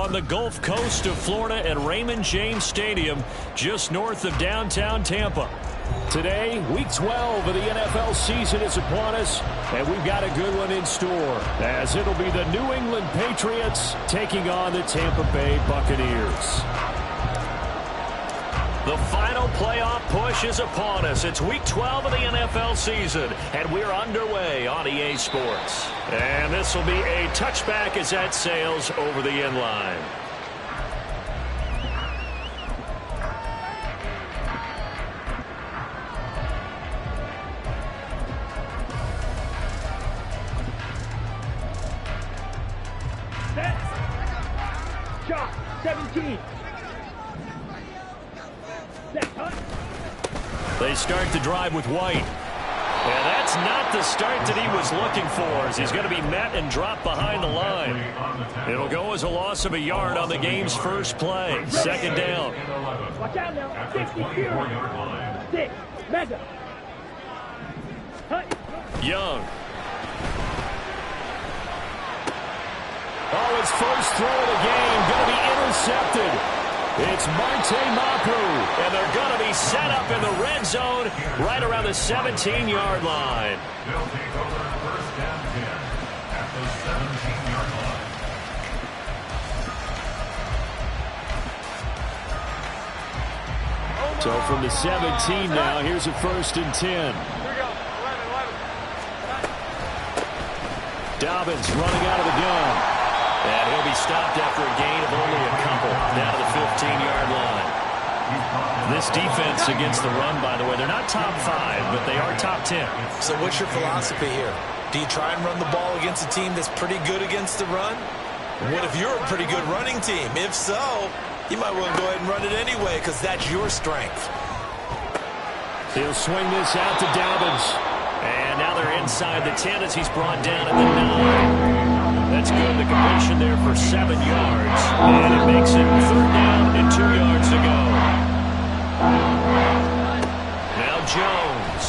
on the Gulf Coast of Florida at Raymond James Stadium, just north of downtown Tampa. Today, Week 12 of the NFL season is upon us, and we've got a good one in store, as it'll be the New England Patriots taking on the Tampa Bay Buccaneers. The final playoff push is upon us. It's Week 12 of the NFL season, and we're underway on EA Sports. And this will be a touchback as that sails over the end line. Shot, 17. They start the drive with White. And that's not the start that he was looking for, as he's going to be met and dropped behind the line. It'll go as a loss of a yard on the game's first play. Second down. Watch out now. 62. 6. Mega. Young. Oh, his first throw of the game going to be intercepted. It's Marte Mapu, and they're going to be set up in the red zone right around the 17-yard line. They'll take over first down 10 at the 17-yard line. So from the 17 now, here's a 1st and 10. Here we go. 11. Dobbins running out of the gun. And he'll be stopped after a gain of only a couple down to the 15-yard line. This defense against the run, by the way, they're not top 5, but they are top 10. So what's your philosophy here? Do you try and run the ball against a team that's pretty good against the run? What if you're a pretty good running team? If so, you might want to go ahead and run it anyway, because that's your strength. He'll swing this out to Dobbins. And now they're inside the 10 as he's brought down at the 9. That's good. The completion there for 7 yards. And it makes it 3rd down and 2 yards to go. Now Jones.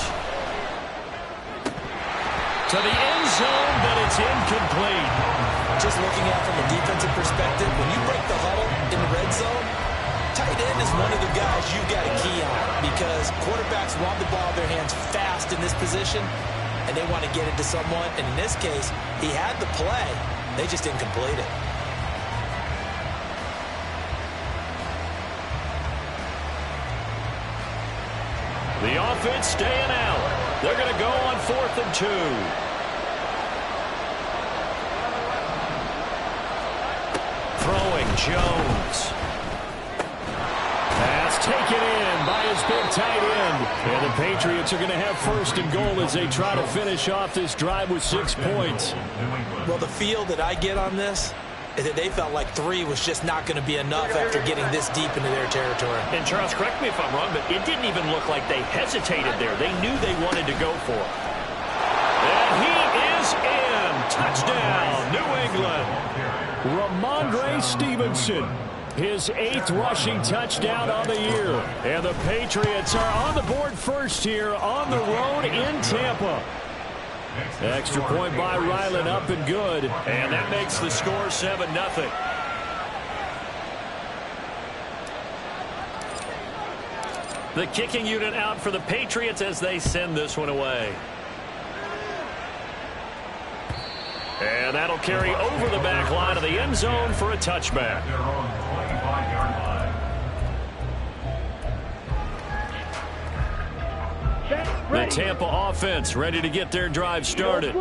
To the end zone, but it's incomplete. Just looking at it from a defensive perspective, when you break the huddle in the red zone, tight end is one of the guys you've got to key on, because quarterbacks want the ball in their hands fast in this position, and they want to get it to someone. And in this case, he had the play. They just didn't complete it. The offense staying out. They're going to go on 4th and 2. Throwing Jones. Pass taken in by his big tight end. And the Patriots are going to have 1st and goal as they try to finish off this drive with 6 points. Well, the feel that I get on this is that they felt like 3 was just not going to be enough after getting this deep into their territory. And Charles, correct me if I'm wrong, but it didn't even look like they hesitated there. They knew they wanted to go for it. And he is in. Touchdown, New England. Ramondre Stevenson. His 8th rushing touchdown on the year. And the Patriots are on the board first here on the road in Tampa. Extra point by Ryland, up and good. And that makes the score 7-0. The kicking unit out for the Patriots as they send this one away. And that'll carry over the back line of the end zone for a touchback. They're on 25-yard line. The Tampa offense ready to get their drive started.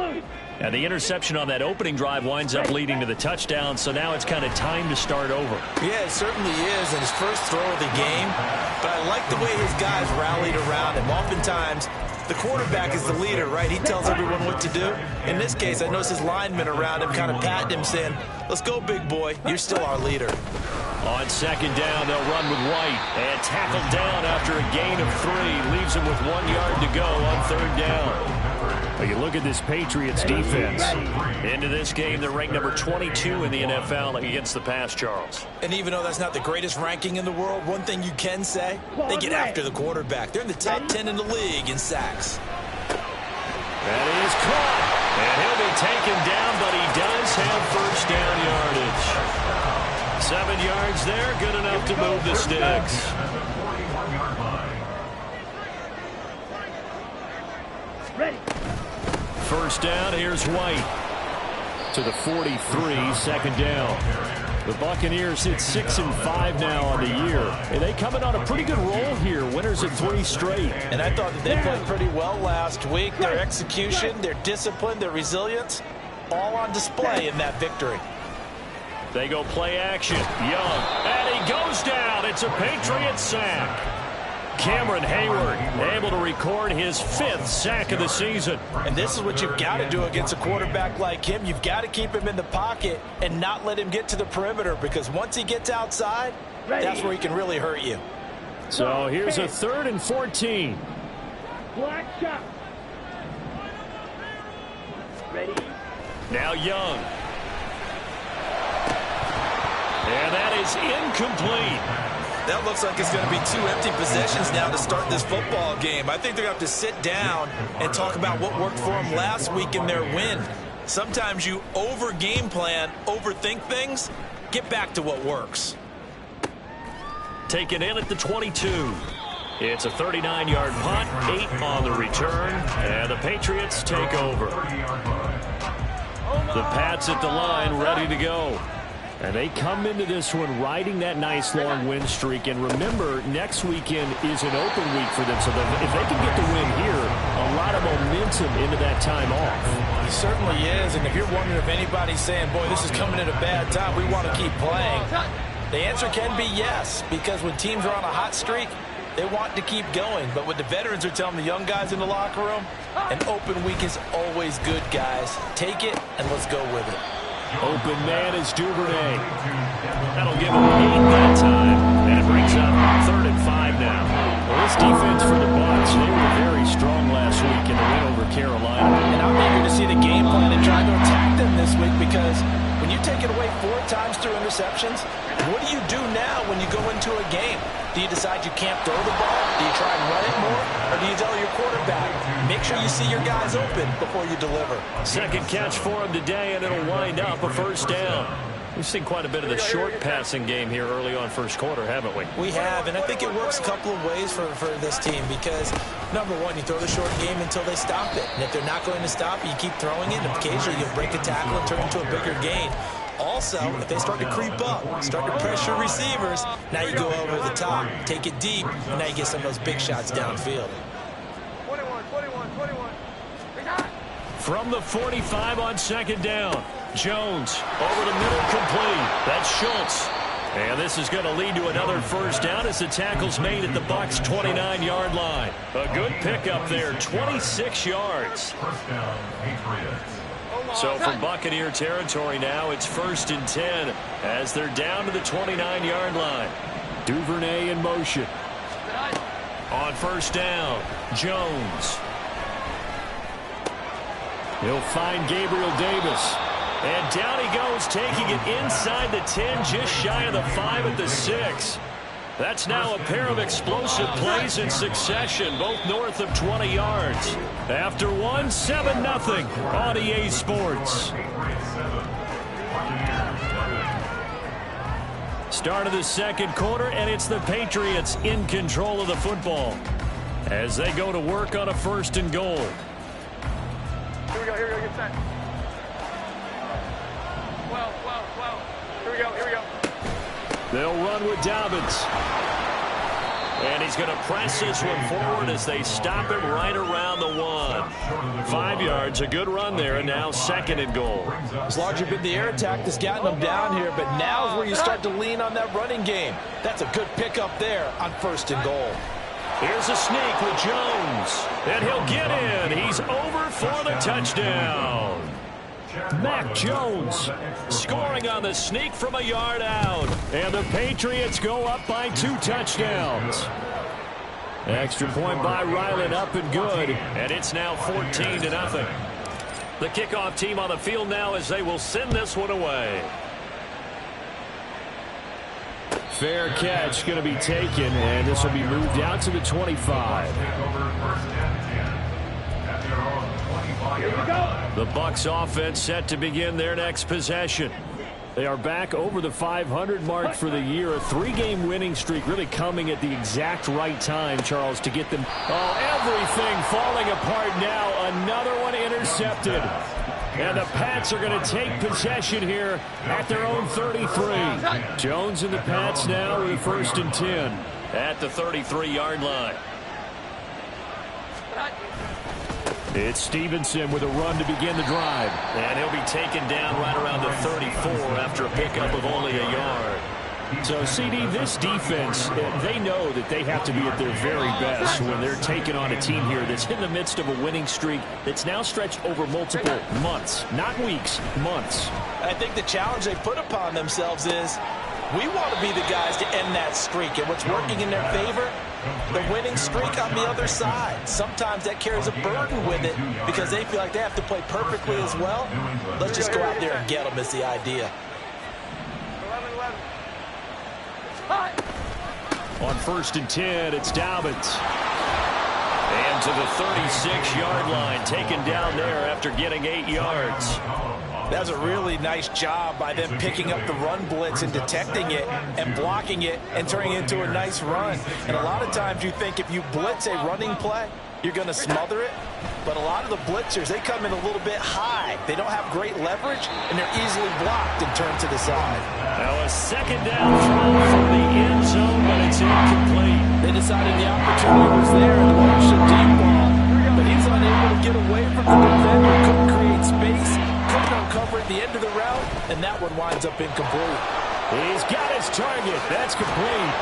And the interception on that opening drive winds up leading to the touchdown, so now it's kind of time to start over. Yeah, it certainly is, and his first throw of the game. But I like the way his guys rallied around him. Oftentimes, the quarterback is the leader, right? He tells everyone what to do. In this case, I noticed his linemen around him kind of patting him, saying, "Let's go, big boy. You're still our leader." On 2nd down, they'll run with White. And tackled down after a gain of 3. Leaves him with 1 yard to go on 3rd down. But you look at this Patriots defense. Into this game, they're ranked number 22 in the NFL against the pass, Charles. And even though that's not the greatest ranking in the world, one thing you can say, they get after the quarterback. They're in the top 10 in the league in sacks. That is caught. And he'll be taken down, but he does have 1st down yardage. So yards there, good enough to move the sticks. Ready. First down, here's White to the 43, second down. The Buccaneers hit 6-5 now on the year. And they coming on a pretty good roll here. Winners of 3 straight. And I thought that they played pretty well last week. Their execution, their discipline, their resilience, all on display in that victory. They go play action. Young. And he goes down. It's a Patriots sack. Cameron Hayward able to record his 5th sack of the season. And this is what you've got to do against a quarterback like him. You've got to keep him in the pocket and not let him get to the perimeter, because once he gets outside, that's where he can really hurt you. So here's a 3rd and 14. Black shot. Ready. Now Young. And that is incomplete. That looks like it's going to be 2 empty possessions now to start this football game. I think they're going to have to sit down and talk about what worked for them last week in their win. Sometimes you over-game plan, overthink things. Get back to what works. Taken in at the 22. It's a 39-yard punt, 8 on the return, and the Patriots take over. The Pats at the line, ready to go. And they come into this one riding that nice long win streak. And remember, next weekend is an open week for them. So if they can get the win here, a lot of momentum into that time off. It certainly is. And if you're wondering if anybody's saying, boy, this is coming at a bad time, we want to keep playing, the answer can be yes. Because when teams are on a hot streak, they want to keep going. But what the veterans are telling the young guys in the locker room, an open week is always good, guys. Take it and let's go with it. Open man is Duvernay. That'll give him 8 that time. And it brings up 3rd and 5 now. Well, this defense for the Bucs, they were very strong last week in the win over Carolina. And I'm eager to see the game plan and try to attack them this week, because when you take it away 4 times through interceptions, what do you do now when you go into a game? Do you decide you can't throw the ball? Do you try and run it more? Or do you tell your quarterback, make sure you see your guys open before you deliver? Second catch for him today, and it'll wind up a 1st down. We've seen quite a bit of the short passing game here early on first quarter, haven't we? We have, and I think it works a couple of ways for this team, because, number one, you throw the short game until they stop it. And if they're not going to stop it, you keep throwing it, and occasionally you'll break a tackle and turn into a bigger gain. Also, if they start to creep up, start to pressure receivers, now you go over the top, take it deep, and now you get some of those big shots downfield. 21. From the 45 on 2nd down. Jones over the middle, complete. That's Schultz. And this is going to lead to another 1st down as the tackle's made at the Bucs' 29-yard line. A good pickup there, 26 yards. First down, Patriots. So from Buccaneer territory now, it's 1st and 10 as they're down to the 29-yard line. Duvernay in motion. On 1st down, Jones. He'll find Gabriel Davis. And down he goes, taking it inside the 10, just shy of the 5 at the 6. That's now a pair of explosive plays in succession, both north of 20 yards. After one, 7-0 on EA Sports. Start of the 2nd quarter, and it's the Patriots in control of the football as they go to work on a 1st and goal. Here we go, get set. 12. Here we go. They'll run with Dobbins. And he's going to press this one forward as they stop him right around the 1. 5 yards, a good run there, and now 2nd and goal. It's largely been the air attack that's gotten them down here, but now's where you start to lean on that running game. That's a good pickup there on 1st and goal. Here's a sneak with Jones, and he'll get in. He's over for the touchdown. Mac Jones scoring on the sneak from a yard out. And the Patriots go up by 2 touchdowns. Extra point by Ryland, up and good. And it's now 14-0. The kickoff team on the field now as they will send this one away. Fair catch going to be taken, and this will be moved out to the 25. Here we go. The Bucs offense set to begin their next possession. They are back over the 500 mark for the year. A 3-game winning streak really coming at the exact right time, Charles, to get them. Oh, everything falling apart now. Another one intercepted. And the Pats are going to take possession here at their own 33. Jones and the Pats now with a 1st and 10 at the 33-yard line. It's Stevenson with a run to begin the drive. And he'll be taken down right around the 34 after a pickup of only a yard. So, CD, this defense, they know that they have to be at their very best when they're taking on a team here that's in the midst of a winning streak that's now stretched over multiple months, not weeks, months. I think the challenge they put upon themselves is we want to be the guys to end that streak. And what's working in their favor? The winning streak on the other side. Sometimes that carries a burden with it because they feel like they have to play perfectly as well. Let's just go out there and get them is the idea. On 1st and 10, it's Dobbins. And to the 36-yard line, taken down there after getting 8 yards. That's a really nice job by them picking up the run blitz and detecting it and blocking it and turning it into a nice run. And a lot of times you think if you blitz a running play, you're going to smother it. But a lot of the blitzers, they come in a little bit high. They don't have great leverage, and they're easily blocked and turned to the side. Now a 2nd down throw from the end zone, but it's incomplete. They decided the opportunity was there and launched a deep ball. But he's unable to get away from the defender, couldn't create space, couldn't uncover at the end of the route, and that one winds up incomplete. He's got his target. That's complete.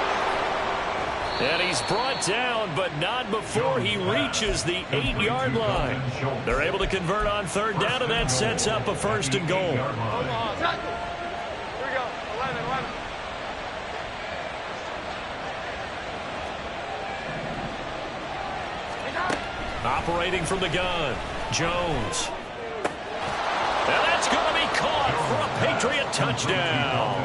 And he's brought down, but not before he reaches the 8-yard line. They're able to convert on 3rd down, and that sets up a 1st and goal. Here we go. 11. Operating from the gun, Jones. And that's going to be caught for a Patriot touchdown.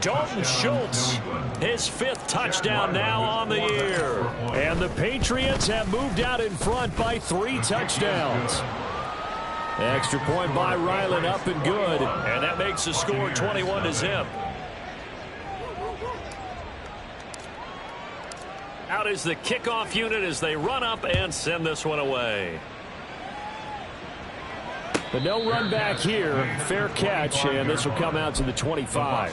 Dalton Schultz, his 5th touchdown now on the year. And the Patriots have moved out in front by 3 touchdowns. Extra point by Ryland, up and good. And that makes the score 21-0. Out is the kickoff unit as they run up and send this one away. But no run back here. Fair catch, and this will come out to the 25.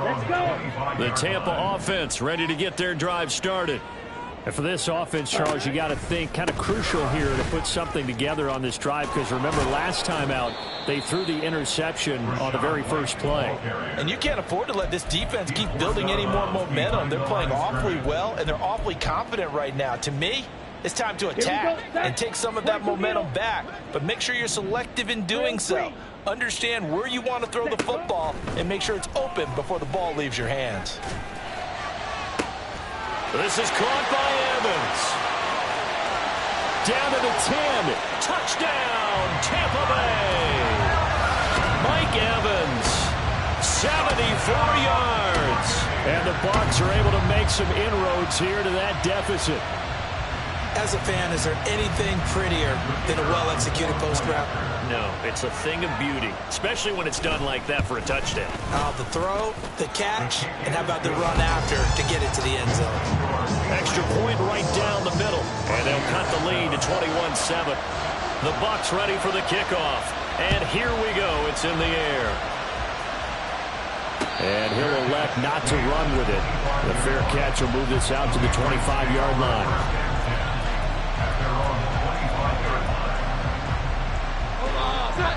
Let's go. The Tampa offense ready to get their drive started. And for this offense, Charles, you got to think kind of crucial here to put something together on this drive, because remember last time out they threw the interception on the very first play. And you can't afford to let this defense keep building any more momentum. They're playing awfully well, and they're awfully confident right now. To me, it's time to attack and take some of that momentum back. But make sure you're selective in doing so. Understand where you want to throw the football and make sure it's open before the ball leaves your hands. This is caught by Evans. Down to the 10. Touchdown, Tampa Bay. Mike Evans, 74 yards. And the Bucs are able to make some inroads here to that deficit. As a fan, is there anything prettier than a well-executed post route? No, it's a thing of beauty, especially when it's done like that for a touchdown. The throw, the catch, and how about the run after to get it to the end zone? Extra point right down the middle, and they'll cut the lead to 21-7. The Bucs ready for the kickoff, and here we go. It's in the air. And he'll elect not to run with it. The fair catch will move this out to the 25-yard line.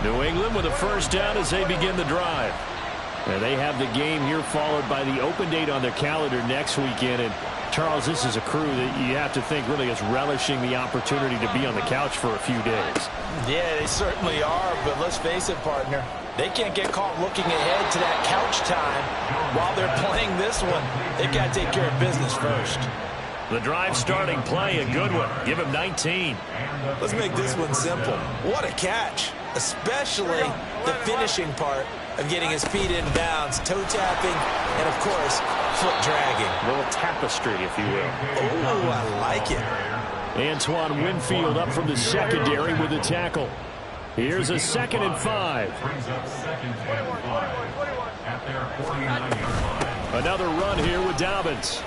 New England with a 1st down as they begin the drive. And they have the game here followed by the open date on their calendar next weekend. And Charles, this is a crew that you have to think really is relishing the opportunity to be on the couch for a few days. Yeah, they certainly are, but let's face it, partner. They can't get caught looking ahead to that couch time while they're playing this one. They've got to take care of business first. The drive starting play, a good one. Give him 19. Let's make this one simple. What a catch, especially the finishing part of getting his feet in bounds, toe tapping, and, of course, foot dragging. A little tapestry, if you will. Oh, I like it. Antoine Winfield up from the secondary with the tackle. Here's a 2nd and 5. Brings up 2nd and 5 at their 49-yard line. Another run here with Dobbins.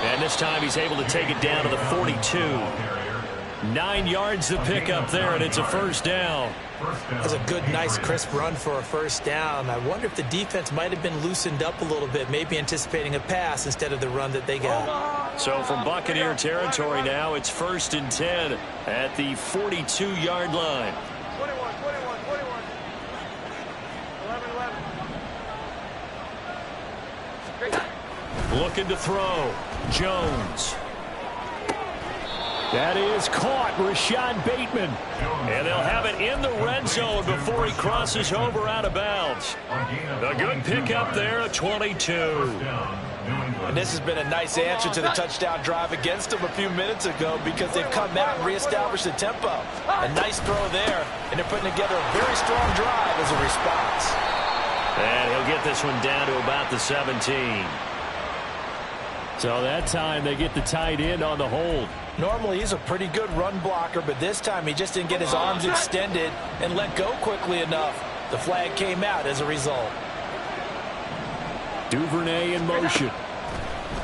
And this time he's able to take it down to the 42. 9 yards to pick up there, and it's a first down. That's a good, nice, crisp run for a first down. I wonder if the defense might have been loosened up a little bit, maybe anticipating a pass instead of the run that they got. So from Buccaneer territory now, it's 1st and 10 at the 42-yard line. 21. 11. Looking to throw. Jones. That is caught. Rashad Bateman. And they'll have it in the red zone before he crosses over out of bounds. A good pickup there at 22. And this has been a nice answer to the touchdown drive against them a few minutes ago because they've come out and reestablished the tempo. A nice throw there, and they're putting together a very strong drive as a response. And he'll get this one down to about the 17. So that time they get the tight end on the hold. Normally he's a pretty good run blocker, but this time he just didn't get his arms extended and let go quickly enough. The flag came out as a result. Duvernay in motion.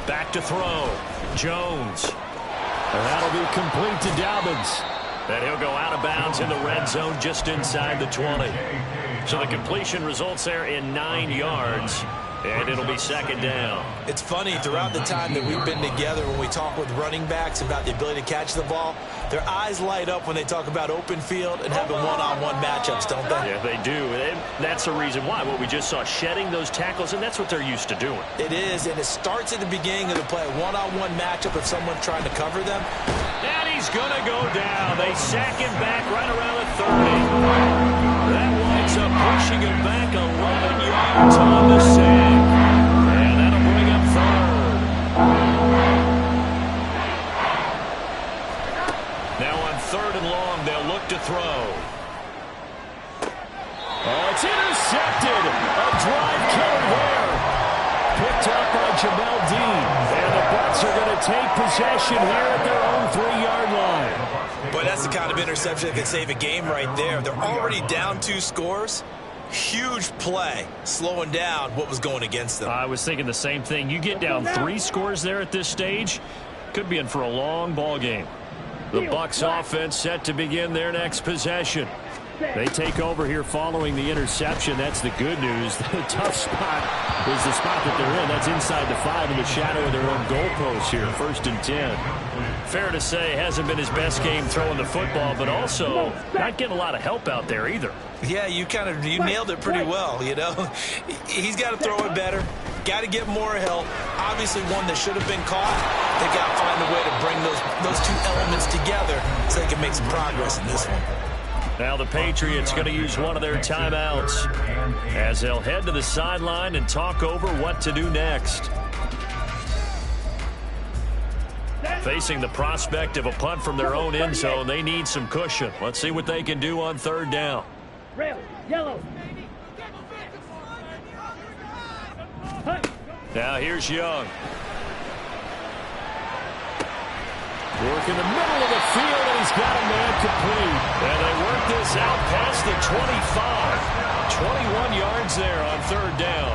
Back to throw. Jones. And that'll be complete to Dobbins. And he'll go out of bounds in the red zone just inside the 20. So the completion results there in 9 yards. And it'll be 2nd down. It's funny, throughout the time that we've been together, when we talk with running backs about the ability to catch the ball, their eyes light up when they talk about open field and having one-on-one matchups, don't they? Yeah, they do. And that's the reason why. What we just saw, shedding those tackles, and that's what they're used to doing. It is, and it starts at the beginning of the play. One-on-one matchup if someone's trying to cover them. And he's going to go down. They sack him back right around the 30. That winds up pushing him back 11 yards on the sack. And that'll bring up 3rd. Now on 3rd and long, they'll look to throw. Oh, it's intercepted. A drive killer there. Picked up by Jamel Dean. And the Bucs are going to take possession here at their own 3-yard line. Boy, that's the kind of interception that can save a game right there. They're already down 2 scores. Huge play, slowing down what was going against them. I was thinking the same thing. You get down 3 scores there at this stage, could be in for a long ball game. The Bucs offense set to begin their next possession. They take over here following the interception. That's the good news. The tough spot is the spot that they're in. That's inside the 5 in the shadow of their own goalpost here. 1st and 10. Fair to say, hasn't been his best game throwing the football, but also not getting a lot of help out there either. Yeah, you nailed it pretty well, you know. He's got to throw it better. Got to get more help. Obviously one that should have been caught. They've got to find a way to bring those 2 elements together so they can make some progress in this one. Now the Patriots going to use one of their timeouts as they'll head to the sideline and talk over what to do next. Facing the prospect of a punt from their own end zone, they need some cushion. Let's see what they can do on 3rd down. Red, yellow. Now here's Young. Work in the middle of the field, and he's got a man complete. And they work this out past the 25. 21 yards there on 3rd down.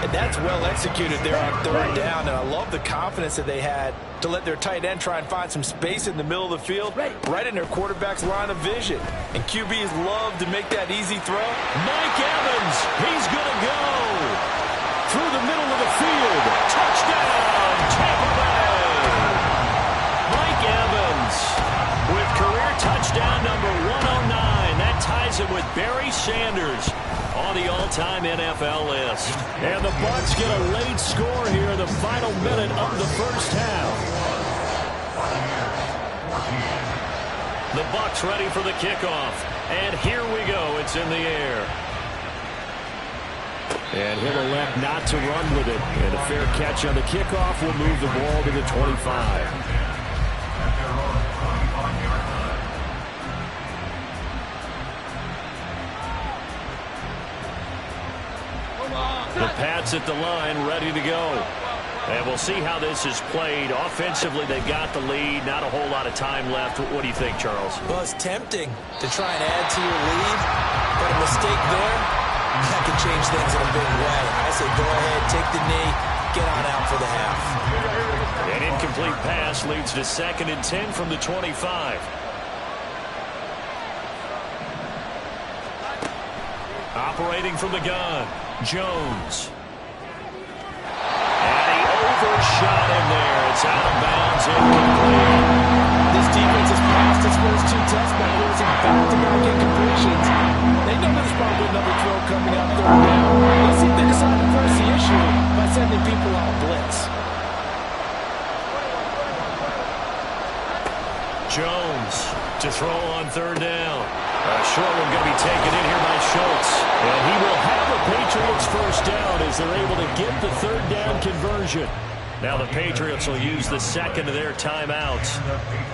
And that's well executed there on 3rd down. And I love the confidence that they had to let their tight end try and find some space in the middle of the field, right in their quarterback's line of vision. And QBs love to make that easy throw. Mike Evans, he's going to go through the middle of the field. Touchdown, Tampa Bay. Mike Evans with career touchdown number 109. That ties him with Barry Sanders on the all-time NFL list. And the Bucs get a late score here in the final minute of the first half. The Bucs ready for the kickoff. And here we go. It's in the air. And he'll elect not to run with it. And a fair catch on the kickoff will move the ball to the 25. The Pats at the line, ready to go. And we'll see how this is played. Offensively, they've got the lead. Not a whole lot of time left. What do you think, Charles? Well, it's tempting to try and add to your lead, but a mistake there, that can change things in a big way. I say go ahead, take the knee, get on out for the half. An incomplete pass leads to 2nd and 10 from the 25. Operating from the gun, Jones. And he overshot him there. It's out of bounds, incomplete. This defense has passed its first 2 tests by losing back-to-back incompletions. They know there's probably another throw coming out 3rd down. Let's see if they decide to press the issue by sending people on blitz. Jones to throw on 3rd down. A short one going to be taken in here by Schultz. And he will have the Patriots first down as they're able to get the 3rd down conversion. Now the Patriots will use the 2nd of their timeouts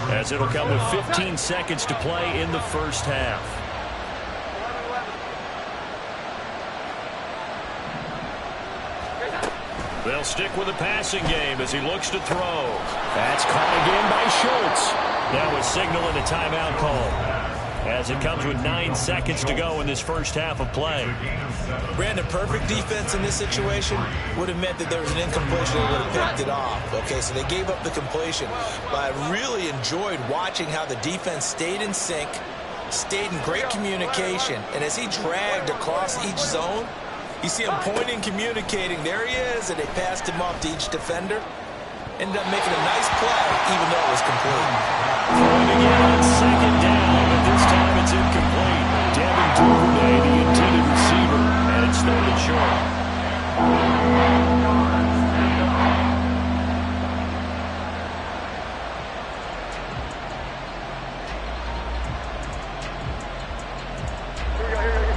as it'll come with 15 seconds to play in the first half. They'll stick with the passing game as he looks to throw. That's caught again by Schultz. That was signaling a timeout call as it comes with 9 seconds to go in this first half of play. Brandon, perfect defense in this situation would have meant that there was an incompletion that would have picked it off. Okay, so they gave up the completion. But I really enjoyed watching how the defense stayed in sync, stayed in great communication, and as he dragged across each zone, you see him pointing, communicating. There he is, and they passed him off to each defender. Ended up making a nice play, even though it was complete. Throwing again on 2nd down, but this time it's incomplete. Devin Duvernay, the intended receiver, and it's 3rd and short.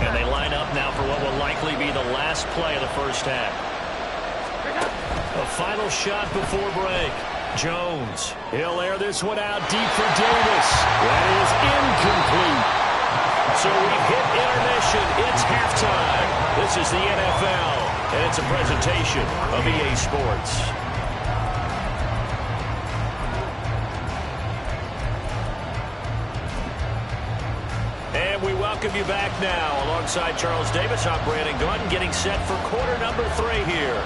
And they line up now for what will likely be the last play of the first half. A final shot before break. Jones. He'll air this one out deep for Davis. That is incomplete. So we hit intermission. It's halftime. This is the NFL, and it's a presentation of EA Sports. And we welcome you back now. Alongside Charles Davis, I'm Brandon Gunn, getting set for quarter number 3 here.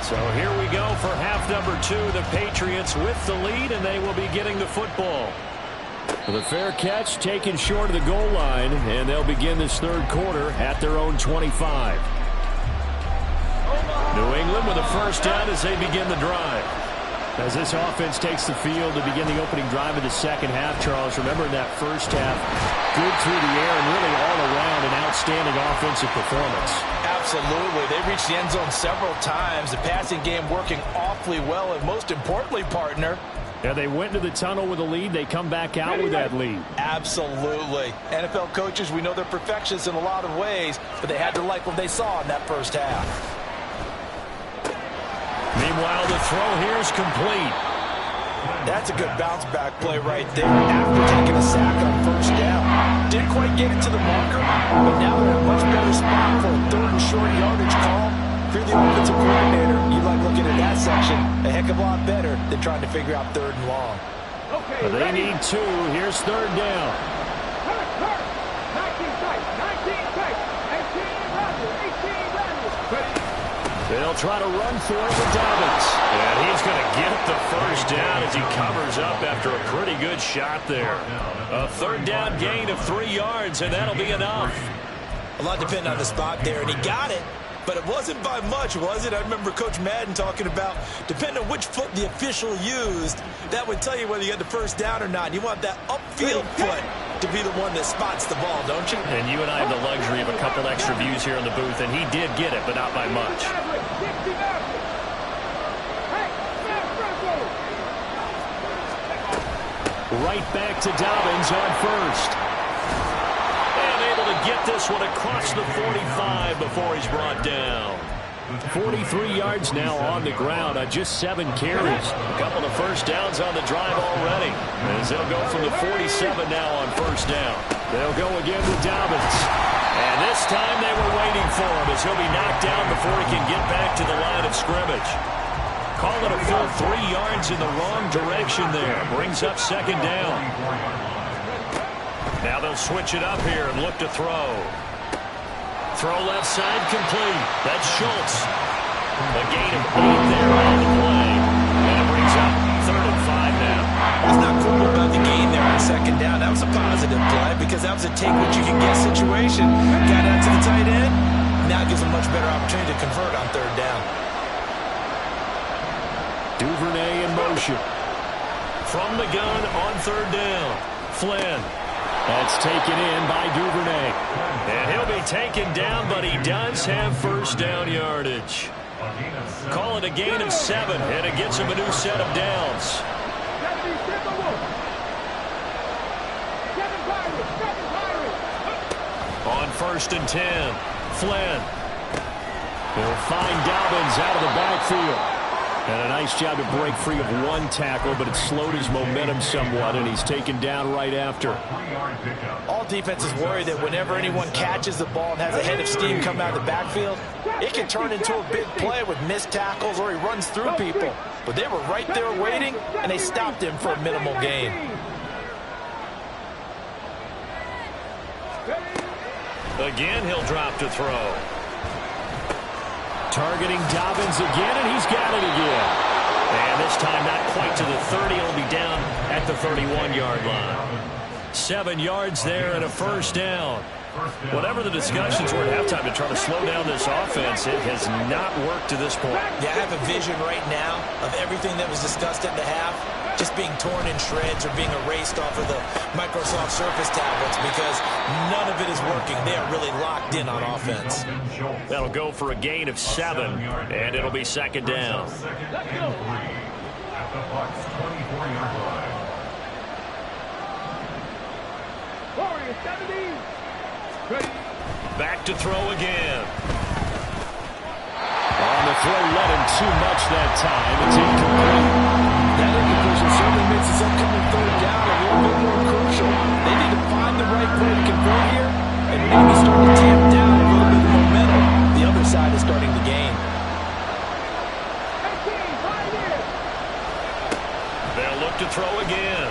So here we go for half number 2. The Patriots with the lead, and they will be getting the football. The fair catch taken short of the goal line, and they'll begin this 3rd quarter at their own 25. New England with a first down as they begin the drive. As this offense takes the field to begin the opening drive of the second half, Charles, remember in that first half, good through the air and really all around an outstanding offensive performance. Absolutely. They reached the end zone several times. The passing game working awfully well, and most importantly, partner, yeah, they went into the tunnel with a lead. They come back out with that lead. Absolutely. NFL coaches, we know they're perfectionists in a lot of ways, but they had to like what they saw in that first half. Meanwhile, the throw here is complete. That's a good bounce-back play right there after taking a sack on first down. Didn't quite get it to the marker, but now they're in a much better spot for a 3rd and short yardage call. If you're the offensive coordinator, you like looking at that section a heck of a lot better than trying to figure out 3rd and long. But they need 2. Here's 3rd down. 19 tight, 18 Randall. They'll try to run for it with Dobbins. And he's going to get the first down as he covers up after a pretty good shot there. A 3rd down gain of 3 yards, and that'll be enough. A lot depended on the spot there, and he got it. But it wasn't by much, was it? I remember Coach Madden talking about, depending on which foot the official used, that would tell you whether you had the first down or not. You want that upfield foot to be the one that spots the ball, don't you? And you and I have the luxury of a couple extra views here in the booth, and he did get it, but not by much. Right back to Dobbins on first. And able to get this one across the 45 before he's brought down. 43 yards now on the ground on just 7 carries. A couple of first downs on the drive already. As they'll go from the 47 now on first down. They'll go again with Dobbins. And this time they were waiting for him as he'll be knocked down before he can get back to the line of scrimmage. Call it a full 3 yards in the wrong direction there. Brings up second down. Now they'll switch it up here and look to throw. Throw left side complete. That's Schultz. A gain of 8 there on the play. And it brings up 3rd and 5 now. That's not cool about the gain there on second down. That was a positive play because that was a take-what-you-can-get situation. Got out to the tight end. Now it gives a much better opportunity to convert on 3rd down. Duvernay in motion. From the gun on 3rd down. Flynn. That's taken in by Duvernay. And he'll be taken down, but he does have 1st down yardage. Call it a gain of 7, and it gets him a new set of downs. On 1st and 10, Flynn. He'll find Dobbins out of the backfield. And a nice job to break free of 1 tackle, but it slowed his momentum somewhat, and he's taken down right after. All defenses worry that whenever anyone catches the ball and has a head of steam come out of the backfield, it can turn into a big play with missed tackles or he runs through people. But they were right there waiting, and they stopped him for a minimal gain. Again, he'll drop to throw. Targeting Dobbins again, and he's got it again. And this time not quite to the 30. He'll be down at the 31-yard line. 7 yards there and a 1st down. Whatever the discussions were at halftime to try to slow down this offense, it has not worked to this point. Yeah, I have a vision right now of everything that was discussed at the half just being torn in shreds or being erased off of the Microsoft Surface tablets because none of it is working. They are really locked in on offense. That'll go for a gain of 7, and it'll be 2nd down. At the Bucs 24-yard line. Back to throw again. On the throw, let him too much that time. It's incomplete. That incompletion certainly makes this upcoming 3rd down a little bit more crucial. They need to find the right play to convert here and maybe start to tamp down a little bit of momentum. The other side is starting to gain. They'll look to throw again.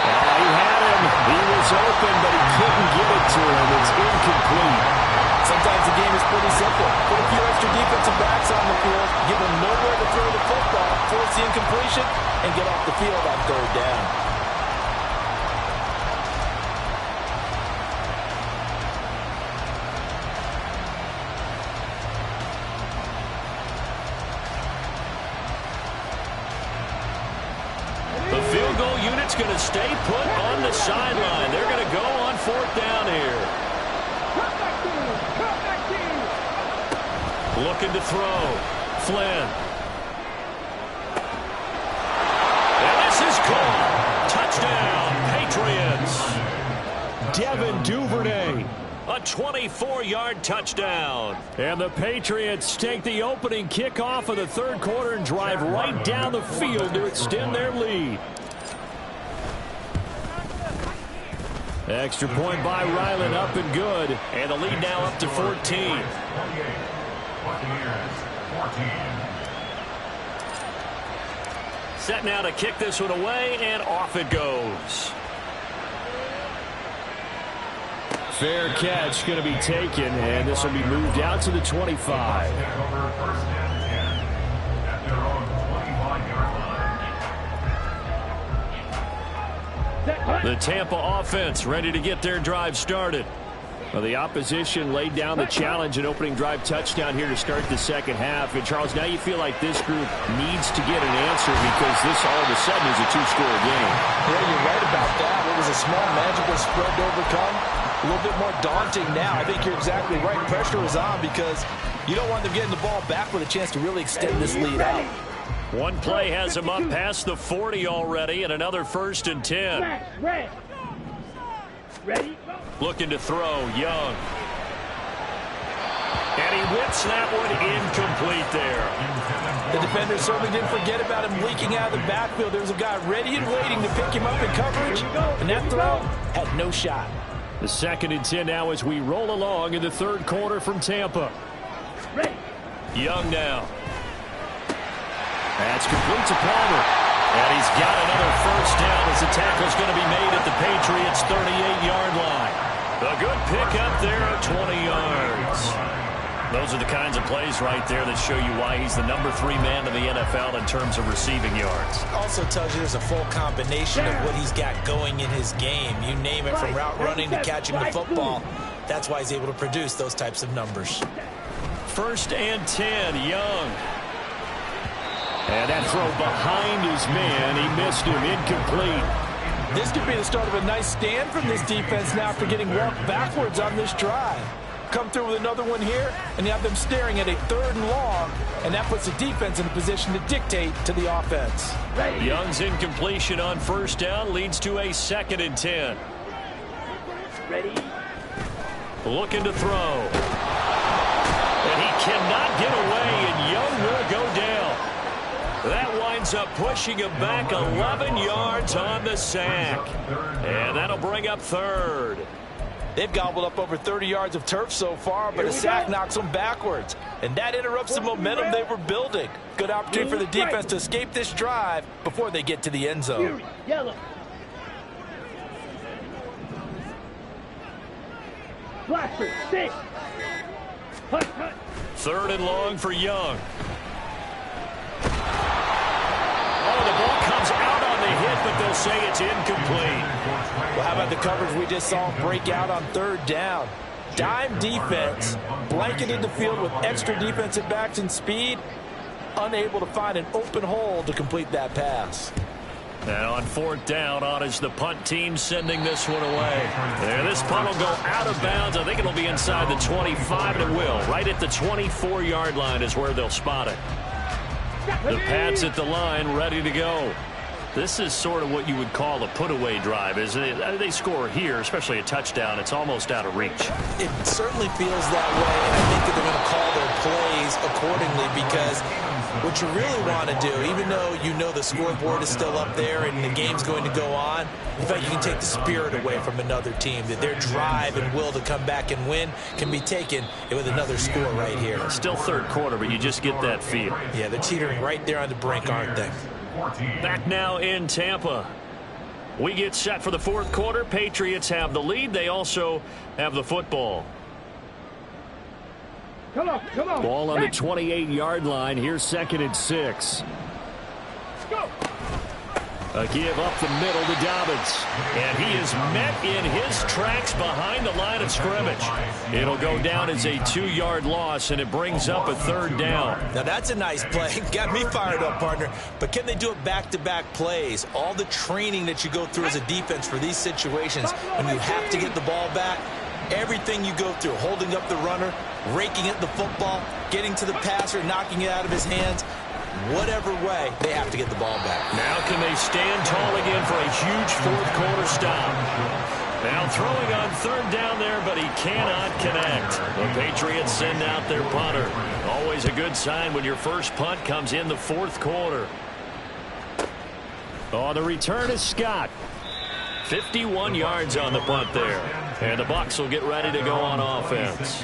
He had him. He was open, but he couldn't get it to him. It's incomplete. Sometimes the game is pretty simple. Put a few extra defensive backs on the field, give them nowhere to throw the football, force the incompletion, and get off the field on 3rd down. The field goal unit's going to stay put on the sideline. They're going to go on 4th down here. Looking to throw. Flynn. And this is caught. Touchdown, Patriots. Devin Duvernay. A 24-yard touchdown. And the Patriots take the opening kickoff of the 3rd quarter and drive right down the field to extend their lead. Extra point by Ryland, up and good. And the lead now up to 14. Set now to kick this one away, and off it goes. Fair catch going to be taken, and this will be moved out to the 25. The Tampa offense ready to get their drive started. Well, the opposition laid down the challenge and opening drive touchdown here to start the 2nd half. And, Charles, now you feel like this group needs to get an answer because this all of a sudden is a 2-score game. Yeah, you're right about that. It was a small, manageable spread to overcome. A little bit more daunting now. I think you're exactly right. Pressure is on because you don't want them getting the ball back with a chance to really extend this lead out. One play has him up past the 40 already, and another 1st and 10. Ready? Looking to throw, Young. And he whips that one incomplete there. The defender certainly didn't forget about him leaking out of the backfield. There was a guy ready and waiting to pick him up in coverage, and that throw had no shot. The 2nd and 10 now as we roll along in the 3rd quarter from Tampa. Ready. Young now. That's complete to Palmer. And he's got another first down as the tackle's going to be made at the Patriots' 38-yard line. A good pickup there at 20 yards. Those are the kinds of plays right there that show you why he's the number 3 man in the NFL in terms of receiving yards. Also tells you there's a full combination of what he's got going in his game. You name it, from route running to catching the football. That's why he's able to produce those types of numbers. 1st and 10, Young. And that throw behind his man. He missed him, incomplete. This could be the start of a nice stand from this defense now after getting walked backwards on this drive. Come through with another one here, and you have them staring at a 3rd and long, and that puts the defense in a position to dictate to the offense. Young's incompletion on 1st down leads to a 2nd and 10. Ready? Looking to throw. And he cannot get away, and Young will go down. That winds up pushing him back 11 yards on the sack. And that'll bring up 3rd. They've gobbled up over 30 yards of turf so far, but a sack knocks them backwards. And that interrupts the momentum they were building. Good opportunity for the defense to escape this drive before they get to the end zone. Yellow. Blackford, 6. Hut, hut. 3rd and long for Young. Oh, the ball comes out on the hit, but they'll say it's incomplete. Well, how about the coverage we just saw break out on 3rd down? Dime defense, blanketed the field with extra defensive backs and speed, unable to find an open hole to complete that pass. And on 4th down, on is the punt team sending this one away. There, this punt will go out of bounds. I think it'll be inside the 25, and it will. Right at the 24-yard line is where they'll spot it. The Pats at the line, ready to go. This is sort of what you would call a put-away drive, isn't it? They score here, especially a touchdown. It's almost out of reach. It certainly feels that way, and I think that they're going to call their plays accordingly, because what you really want to do, even though you know the scoreboard is still up there and the game's going to go on, in fact, you can take the spirit away from another team, that their drive and will to come back and win can be taken with another score right here. Still 3rd quarter, but you just get that feel. Yeah, they're teetering right there on the brink, aren't they? Back now in Tampa. We get set for the 4th quarter. Patriots have the lead. They also have the football. Come on, come on. Ball on the 28-yard line. Here's 2nd and 6. Go. A give up the middle to Dobbins. And he is met in his tracks behind the line of scrimmage. It'll go down as a 2-yard loss, and it brings up a 3rd down. Now that's a nice play. Got me fired up, partner. But can they do it back-to-back plays? All the training that you go through as a defense for these situations, when you have to get the ball back, everything you go through, holding up the runner, raking at the football, getting to the passer, knocking it out of his hands, whatever way, they have to get the ball back. Now can they stand tall again for a huge 4th quarter stop? Now throwing on 3rd down there, but he cannot connect. The Patriots send out their punter. Always a good sign when your first punt comes in the 4th quarter. Oh, the return is Scott. 51 yards on the punt there. And the Bucs will get ready to go on offense.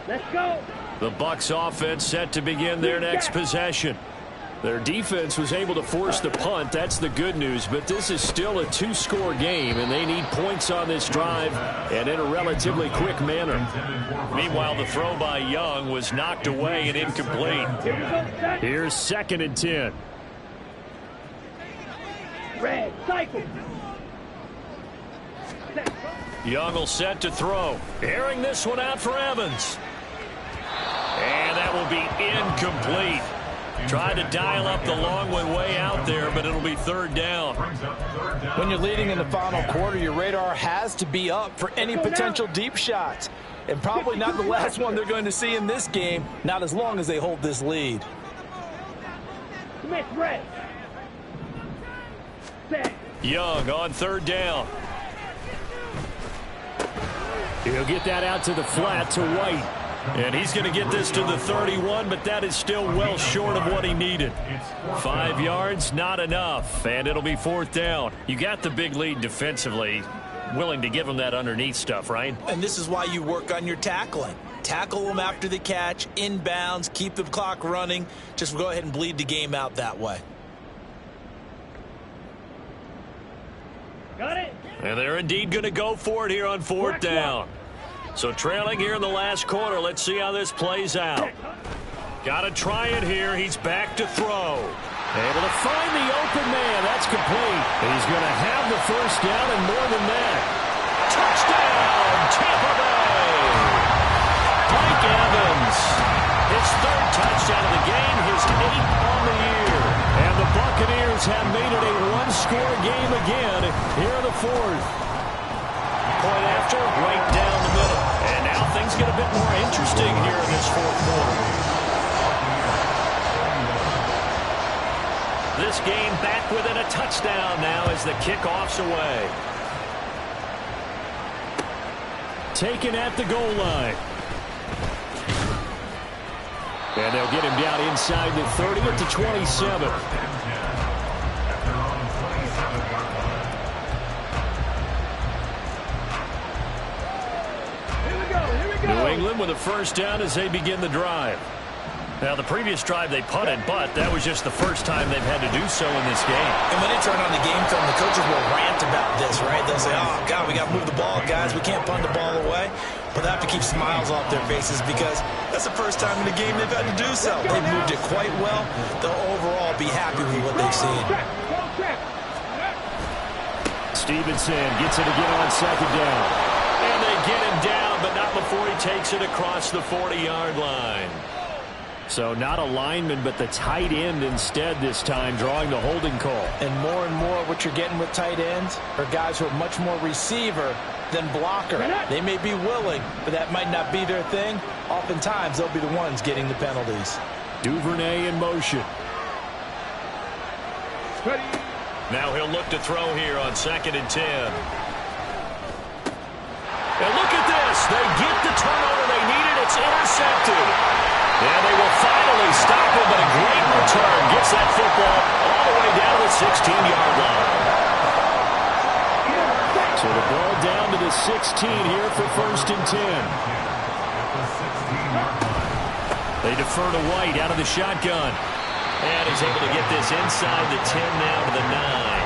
Let's go. The Bucs offense set to begin their next possession. Their defense was able to force the punt. That's the good news. But this is still a 2-score game, and they need points on this drive and in a relatively quick manner. Meanwhile, the throw by Young was knocked away and incomplete. Here's 2nd and 10. Red, cycle. Young will set to throw. Airing this one out for Evans. And that will be incomplete. Tried to dial up the long way out there, but it'll be 3rd down. When you're leading in the final quarter, your radar has to be up for any potential deep shots. And probably not the last one they're going to see in this game, not as long as they hold this lead. Smith, red. Set. Young on 3rd down. He'll get that out to the flat to White. And he's going to get this to the 31, but that is still well short of what he needed. 5 yards, not enough, and it'll be 4th down. You got the big lead defensively. Willing to give him that underneath stuff, right? And this is why you work on your tackling. Tackle them after the catch, inbounds, keep the clock running. Just go ahead and bleed the game out that way. Got it. And they're indeed going to go for it here on fourth down. So trailing here in the last quarter. Let's see how this plays out. Got to try it here. He's back to throw. Able to find the open man. That's complete. He's going to have the first down and more than that. Touchdown, Tampa Bay. Mike Evans. His third touchdown of the game. His 8th on the year. And the Buccaneers have made it a one-score game again here in the fourth. Point after, right down the middle. And now things get a bit more interesting here in this fourth quarter. This game back within a touchdown now as the kickoff's away. Taken at the goal line. And they'll get him down inside the 30 at the 27. New England with a first down as they begin the drive. Now, the previous drive they punted, but that was just the first time they've had to do so in this game. And when they turn on the game film, the coaches will rant about this, right? They'll say, oh, God, we got to move the ball, guys. We can't punt the ball away. But they have to keep smiles off their faces because that's the first time in the game they've had to do so. They've moved it quite well. They'll overall be happy with what they've seen. Stevenson gets it again on second down. And they get him down, but not before he takes it across the 40-yard line. So not a lineman, but the tight end instead this time, drawing the holding call. And more what you're getting with tight ends are guys who are much more receiver than blocker. They may be willing, but that might not be their thing. Oftentimes, they'll be the ones getting the penalties. Duvernay in motion. Ready. Now he'll look to throw here on 2nd and 10. And look at this. They get the turnover they needed. It's intercepted. And they will finally stop him, but a great return gets that football all the way down to the 16-yard line. So the ball down to the 16 here for 1st and 10. They defer to White out of the shotgun. And he's able to get this inside the 10 now to the 9.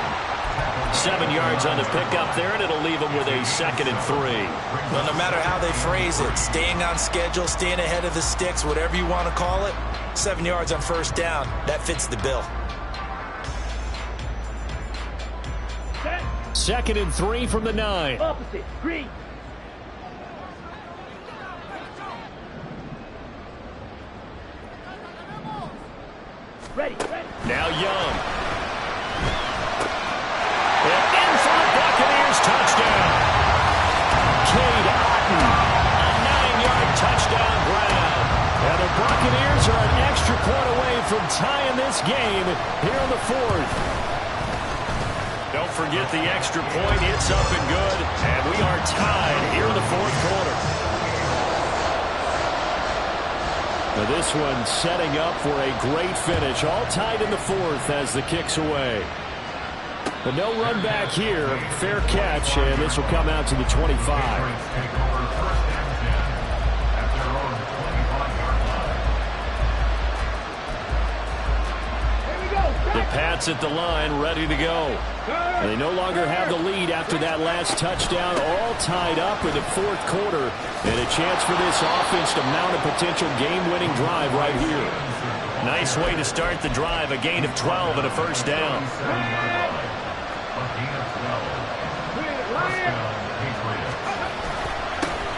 7 yards on the pickup there, and it'll leave him with a 2nd and 3. Well, no matter how they phrase it, staying on schedule, staying ahead of the sticks, whatever you want to call it, 7 yards on first down, that fits the bill. 2nd and 3 from the 9. Opposite. Green. Ready. Now Young. And in for the Buccaneers touchdown. Cade Otton, a 9-yard touchdown grab. And the Buccaneers are an extra point away from tying this game here in the fourth. Don't forget the extra point. It's up and good. And we are tied here in the fourth quarter. Now this one setting up for a great finish. All tied in the fourth as the kick's away. But no run back here. Fair catch, and this will come out to the 25. The Pats at the line, ready to go. They no longer have the lead after that last touchdown. All tied up in the fourth quarter. And a chance for this offense to mount a potential game-winning drive right here. Nice way to start the drive. A gain of 12 and a first down.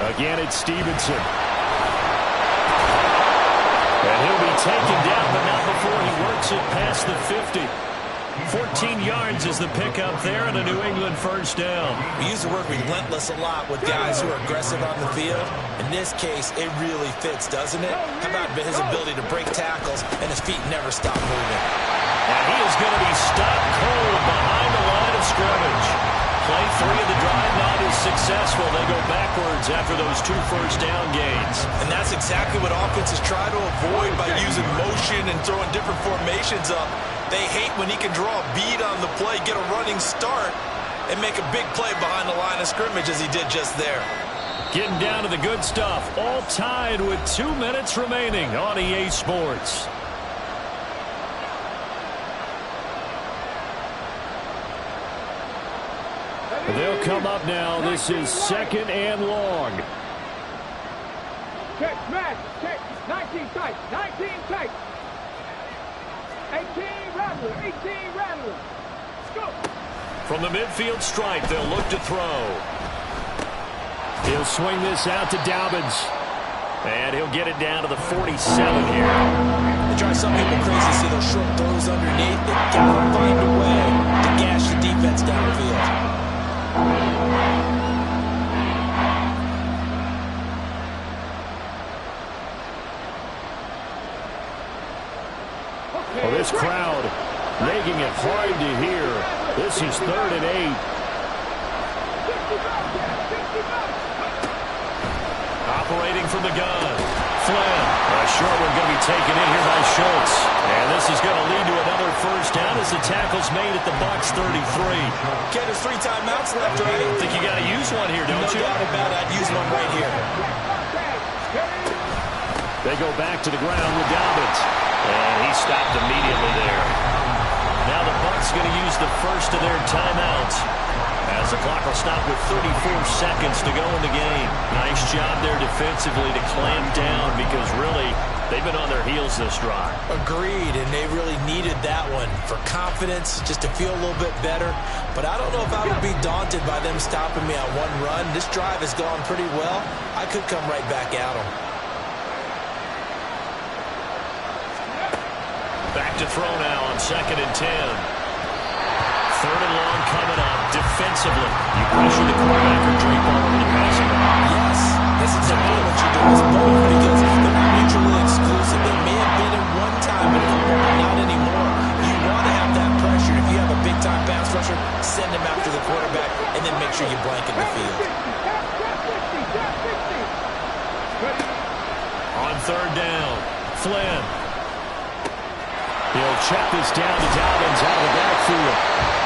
Again, it's Stevenson. And he'll be taken down, but not before he works it past the 50. 14 yards is the pickup there and a New England first down. We use the word relentless a lot with guys who are aggressive on the field. In this case, it really fits, doesn't it? How about his ability to break tackles and his feet never stop moving? And he is going to be stopped cold behind the line of scrimmage. Play 3 of the drive not is successful. They go backwards after those 2 first down gains. And that's exactly what offenses try to avoid by using motion and throwing different formations up. They hate when he can draw a bead on the play, get a running start, and make a big play behind the line of scrimmage as he did just there. Getting down to the good stuff. All tied with 2 minutes remaining on EA Sports. They'll come up now. This is 2nd and long. Check, smash, check. 19 tight, 19 tight. 18 rattler, 18 rattler. Go. From the midfield stripe, they'll look to throw. He'll swing this out to Dobbins. And he'll get it down to the 47 here. They drive some people crazy to see those short throws underneath. They gotta find a way to gash the defense downfield. Well, this crowd making it hard to hear. This is 3rd and 8. Operating from the gun. Flynn. A short one going to be taken in here by Schultz. And this is going to lead to another first down as the tackle's made at the Bucs 33. Okay, there's 3 timeouts left, right? I think you got to use one here, don't you? No doubt about it. I'd use one right here. They go back to the ground with Dobbins. And he stopped immediately there. Now the Bucs going to use the first of their timeouts as the clock will stop with 34 seconds to go in the game. Nice job there defensively to clamp down because really they've been on their heels this drive. Agreed, and they really needed that one for confidence, just to feel a little bit better. But I don't know if I would be daunted by them stopping me on one run. This drive has gone pretty well. I could come right back at them. Back to throw now on 2nd and 10. 3rd and long coming up defensively. You pressure the quarterback or drape all over the passing line. Yes, that's exactly what you do. It's both because they're not mutually exclusive. They may have been at one time, but not anymore. You want to have that pressure. If you have a big-time pass rusher, send him after the quarterback, and then make sure you blanket the field. On 3rd down, Flynn. He'll check this down to Dobbins out of the backfield.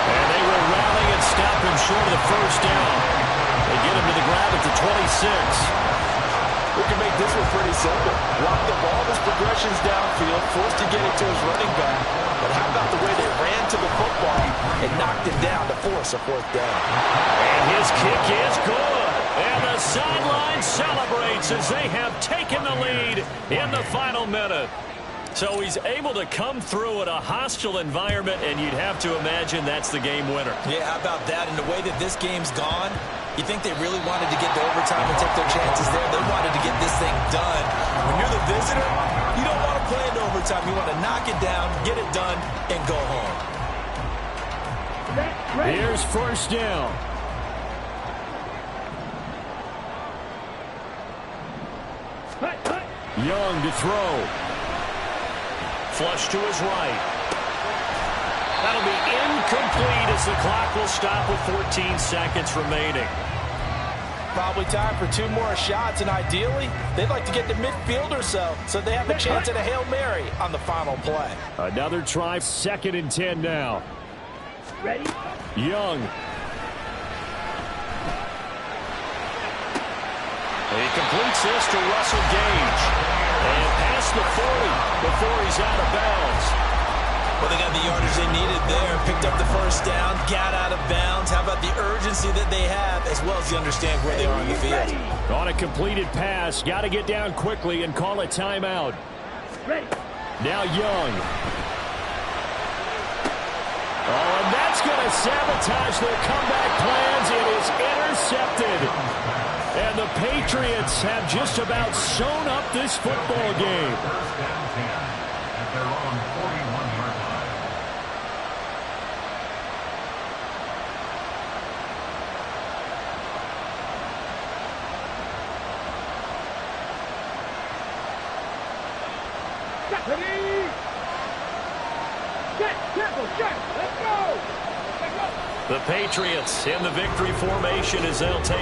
And they will rally and stop him short of the first down. They get him to the ground at the 26. We can make this one pretty simple. Lock the ball, his progressions downfield, forced to get it to his running back. But how about the way they ran to the football and knocked it down to force a 4th down? And his kick is good. And the sideline celebrates as they have taken the lead in the final minute. So he's able to come through in a hostile environment, and you'd have to imagine that's the game winner. Yeah, how about that? And the way that this game's gone, you think they really wanted to get to overtime and take their chances there? They wanted to get this thing done. When you're the visitor, you don't want to play into overtime. You want to knock it down, get it done, and go home. Here's first down. Young to throw. Flush to his right. That'll be incomplete as the clock will stop with 14 seconds remaining. Probably time for 2 more shots, and ideally, they'd like to get to midfield or so they have a chance at a Hail Mary on the final play. Another try, 2nd and 10 now. Ready? Young. He completes this to Russell Gage. And past the 40 before he's out of bounds. Well, they got the yardage they needed there. Picked up the first down, got out of bounds. How about the urgency that they have, as well as you understand where they are in the field? On a completed pass, got to get down quickly and call a timeout. Ready? Now Young. Oh, and that's going to sabotage their comeback plans. It is intercepted. And the Patriots have just about sewn up this football game. First down 10 at their own 41-yard line. Ready? Set, tempo, set, let's go! The Patriots in the victory formation as they'll take